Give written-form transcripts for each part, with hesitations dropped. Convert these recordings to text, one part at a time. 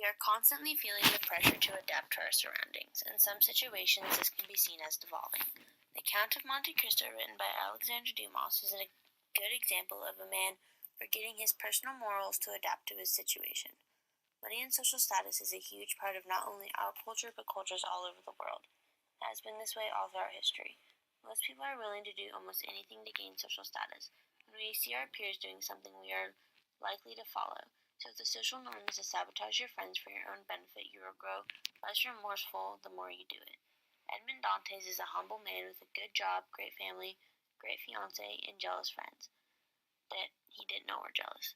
We are constantly feeling the pressure to adapt to our surroundings. In some situations, this can be seen as devolving. The Count of Monte Cristo, written by Alexandre Dumas, is a good example of a man forgetting his personal morals to adapt to his situation. Money and social status is a huge part of not only our culture but cultures all over the world. It has been this way all throughout history. Most people are willing to do almost anything to gain social status. When we see our peers doing something, we are likely to follow. So if the social norm is to sabotage your friends for your own benefit, you will grow less remorseful the more you do it. Edmond Dantes is a humble man with a good job, great family, great fiancé, and jealous friends that he didn't know were jealous.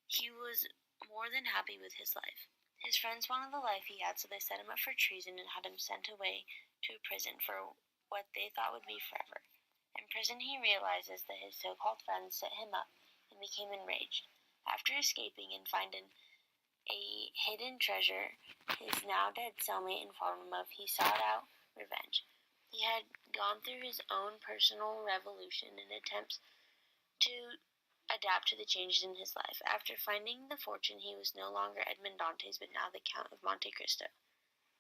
He was more than happy with his life. His friends wanted the life he had, so they set him up for treason and had him sent away to a prison for what they thought would be forever. In prison, he realizes that his so-called friends set him up and became enraged. After escaping and finding a hidden treasure his now dead cellmate informed him of, he sought out revenge. He had gone through his own personal revolution in attempts to adapt to the changes in his life. After finding the fortune, he was no longer Edmond Dantes, but now the Count of Monte Cristo.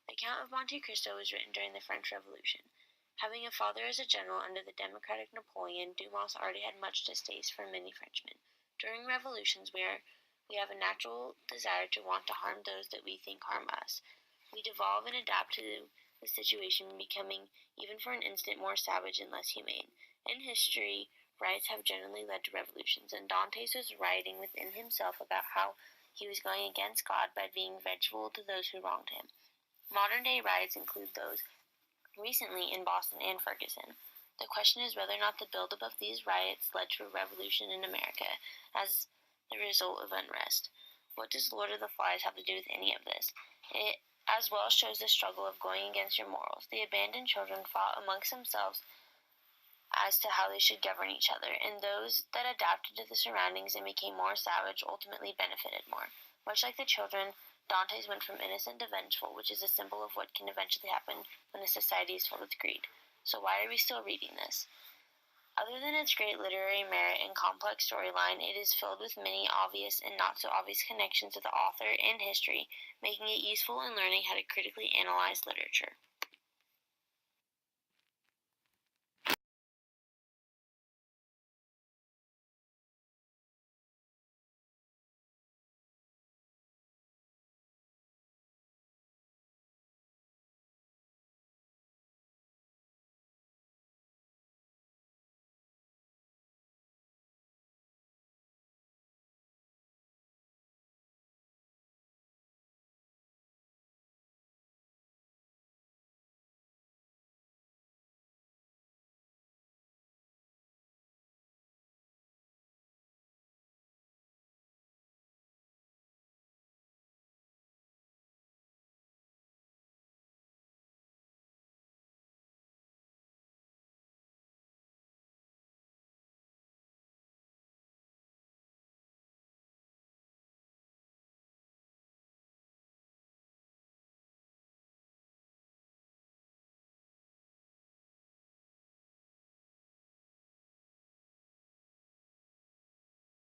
The Count of Monte Cristo was written during the French Revolution. Having a father as a general under the democratic Napoleon, Dumas already had much distaste for many Frenchmen. During revolutions, we have a natural desire to want to harm those that we think harm us. We devolve and adapt to the situation, becoming, even for an instant, more savage and less humane. In history, riots have generally led to revolutions, and Dantes was rioting within himself about how he was going against God by being vengeful to those who wronged him. Modern-day riots include those recently in Boston and Ferguson. The question is whether or not the buildup of these riots led to a revolution in America as the result of unrest. What does Lord of the Flies have to do with any of this? It as well shows the struggle of going against your morals. The abandoned children fought amongst themselves as to how they should govern each other, and those that adapted to the surroundings and became more savage ultimately benefited more. Much like the children, Dantes went from innocent to vengeful, which is a symbol of what can eventually happen when a society is filled with greed. So why are we still reading this? Other than its great literary merit and complex storyline, it is filled with many obvious and not so obvious connections to the author and history, making it useful in learning how to critically analyze literature.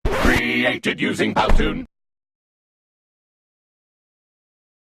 Created using Powtoon.